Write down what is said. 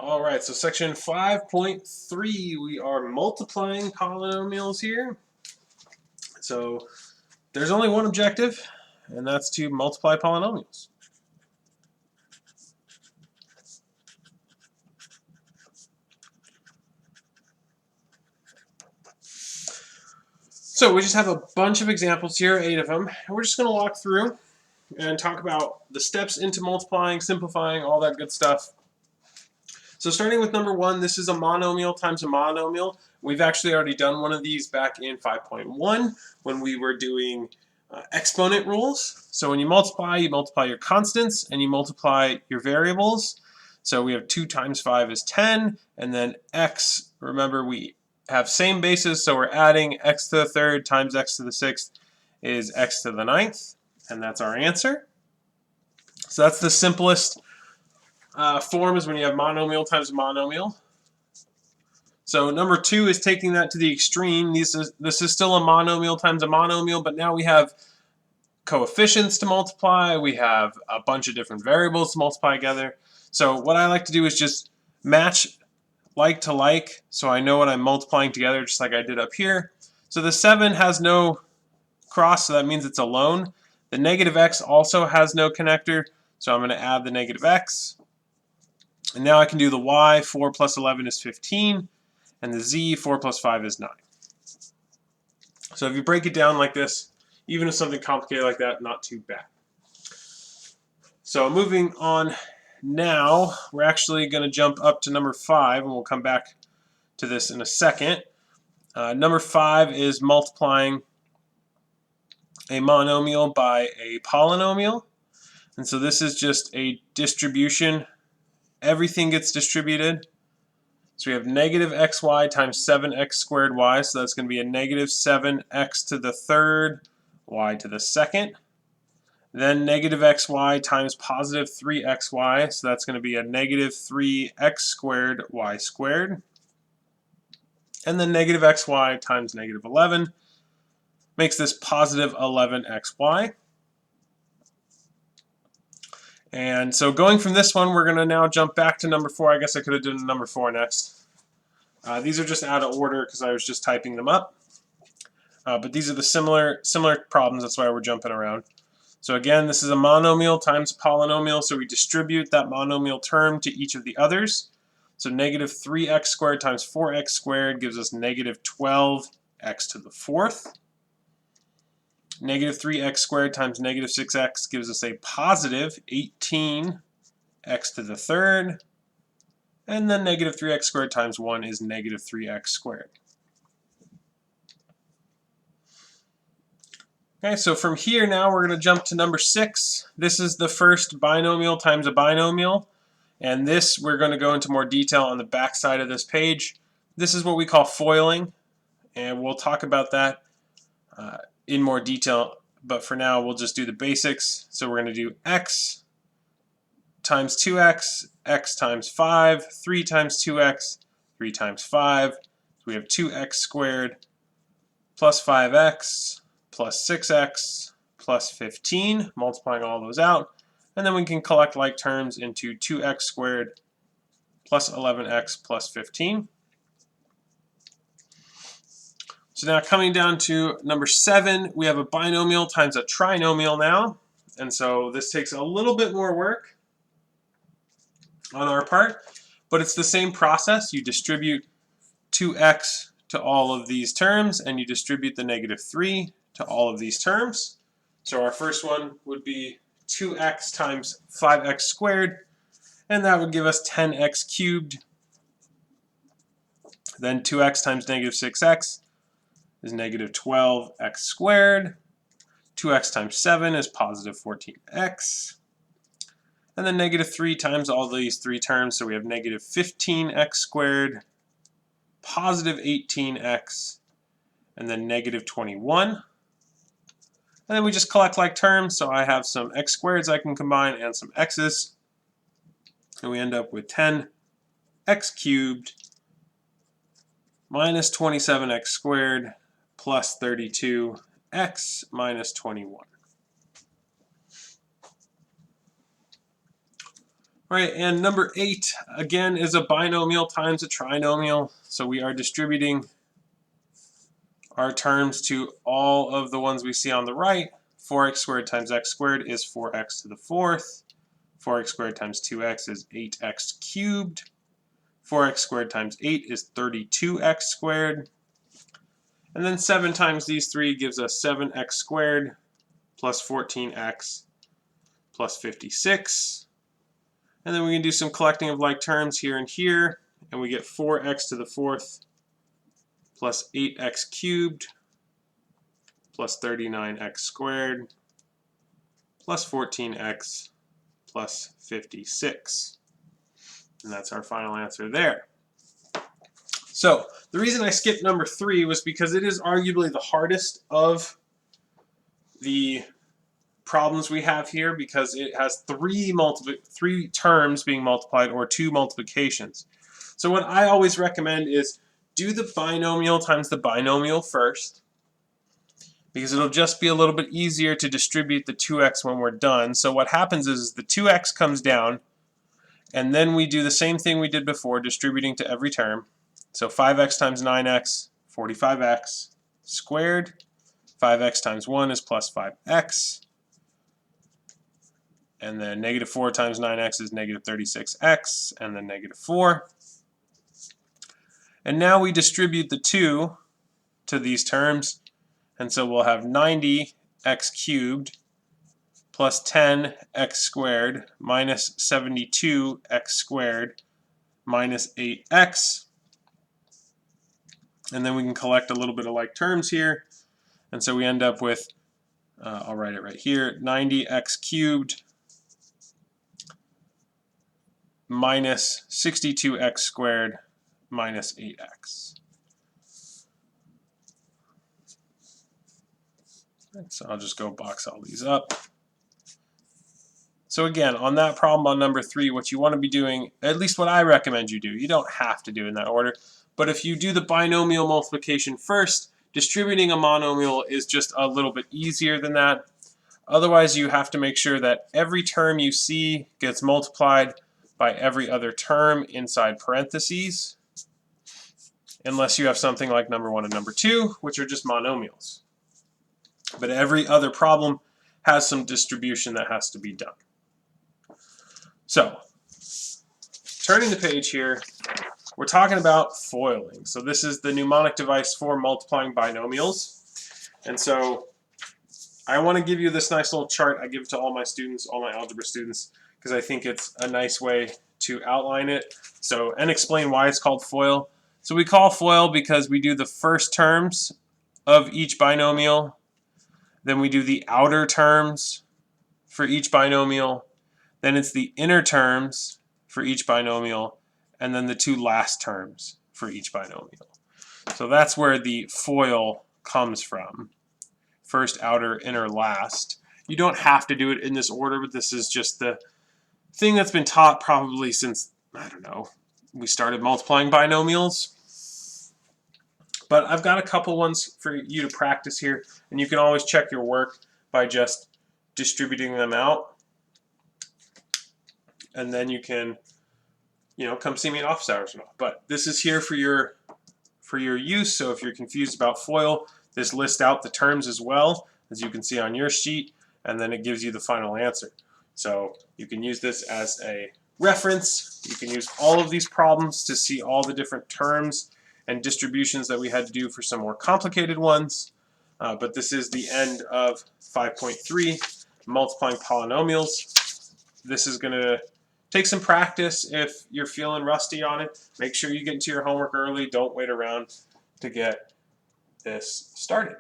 All right, so section 5.3, we are multiplying polynomials here. So there's only one objective, and that's to multiply polynomials. So we just have a bunch of examples here, 8 of them, and we're just going to walk through and talk about the steps into multiplying, simplifying, all that good stuff. So starting with number 1, this is a monomial times a monomial. We've actually already done one of these back in 5.1 when we were doing exponent rules. So when you multiply your constants and you multiply your variables. So we have 2 times 5 is 10, and then x, remember we have same basis, so we're adding x to the third times x to the sixth is x to the ninth, and that's our answer. So that's the simplest form, is when you have monomial times monomial. So number 2 is taking that to the extreme. This is still a monomial times a monomial, but now we have coefficients to multiply. We have a bunch of different variables to multiply together. So what I like to do is just match like to like, so I know what I'm multiplying together, just like I did up here. So the 7 has no cross, so that means it's alone. The negative x also has no connector, so I'm going to add the negative x. And now I can do the y, 4 plus 11 is 15, and the z, 4 plus 5 is 9. So if you break it down like this, even if something complicated like that, not too bad. So moving on now, we're actually going to jump up to number 5, and we'll come back to this in a second. Number 5 is multiplying a monomial by a polynomial. And so this is just a distribution. Everything gets distributed. So we have negative xy times 7x squared y, so that's going to be a negative 7x to the third, y to the second. Then negative xy times positive 3xy, so that's going to be a negative 3x squared y squared. And then negative xy times negative 11 makes this positive 11xy. And so going from this one, we're going to now jump back to number 4. I guess I could have done number 4 next. These are just out of order because I was just typing them up. But these are the similar problems, that's why we're jumping around. So again, this is a monomial times polynomial, so we distribute that monomial term to each of the others. So negative 3x squared times 4x squared gives us negative 12x to the fourth. Negative 3x squared times negative 6x gives us a positive 18x to the third. And then negative 3x squared times 1 is negative 3x squared. Okay, so from here now we're going to jump to number 6. This is the first binomial times a binomial. And this we're going to go into more detail on the back side of this page. This is what we call foiling, and we'll talk about that in more detail. But for now, we'll just do the basics. So we're going to do x times 2x, x times 5, 3 times 2x, 3 times 5. So we have 2x squared plus 5x plus 6x plus 15, multiplying all those out. And then we can collect like terms into 2x squared plus 11x plus 15. So now coming down to number 7, we have a binomial times a trinomial now. And so this takes a little bit more work on our part, but it's the same process. You distribute 2x to all of these terms, and you distribute the negative 3 to all of these terms. So our first one would be 2x times 5x squared, and that would give us 10x cubed. Then 2x times negative 6x is negative 12x squared. 2x times 7 is positive 14x. And then negative 3 times all these 3 terms, so we have negative 15x squared, positive 18x, and then negative 21. And then we just collect like terms, so I have some x squareds I can combine and some x's. And we end up with 10x cubed minus 27x squared plus 32x minus 21. All right, and number 8, again, is a binomial times a trinomial. So we are distributing our terms to all of the ones we see on the right. 4x squared times x squared is 4x to the 4th. 4x squared times 2x is 8x cubed. 4x squared times 8 is 32x squared. And then 7 times these 3 gives us 7x squared plus 14x plus 56. And then we can do some collecting of like terms here and here, and we get 4x to the 4th plus 8x cubed plus 39x squared plus 14x plus 56. And that's our final answer there. So the reason I skipped number 3 was because it is arguably the hardest of the problems we have here, because it has three terms being multiplied, or 2 multiplications. So what I always recommend is do the binomial times the binomial first, because it'll just be a little bit easier to distribute the 2x when we're done. So what happens is the 2x comes down, and then we do the same thing we did before, distributing to every term. So 5x times 9x, 45x squared. 5x times 1 is plus 5x. And then negative 4 times 9x is negative 36x, and then negative 4. And now we distribute the 2 to these terms, and so we'll have 90x cubed plus 10x squared minus 72x squared minus 8x. And then we can collect a little bit of like terms here, and so we end up with, I'll write it right here, 90x cubed minus 62x squared minus 8x. So I'll just go box all these up. So again, on that problem on number 3, what you want to be doing, at least what I recommend you do, you don't have to do in that order, but if you do the binomial multiplication first, distributing a monomial is just a little bit easier than that. Otherwise, you have to make sure that every term you see gets multiplied by every other term inside parentheses, unless you have something like number 1 and number 2, which are just monomials. But every other problem has some distribution that has to be done. So, turning the page here, we're talking about foiling. So this is the mnemonic device for multiplying binomials. And so I want to give you this nice little chart. I give it to all my students, all my algebra students, because I think it's a nice way to outline it. So, and explain why it's called FOIL. So we call FOIL because we do the first terms of each binomial, then we do the outer terms for each binomial, then it's the inner terms for each binomial, and then the 2 last terms for each binomial. So that's where the FOIL comes from. First, outer, inner, last. You don't have to do it in this order, but this is just the thing that's been taught probably since, I don't know, we started multiplying binomials. But I've got a couple ones for you to practice here, and you can always check your work by just distributing them out. And then you can, come see me at office hours or not. But this is here for your use, so if you're confused about FOIL, this lists out the terms as well, as you can see on your sheet, and then it gives you the final answer. So you can use this as a reference. You can use all of these problems to see all the different terms and distributions that we had to do for some more complicated ones. But this is the end of 5.3, multiplying polynomials. This is going to take some practice. If you're feeling rusty on it, make sure you get into your homework early. Don't wait around to get this started.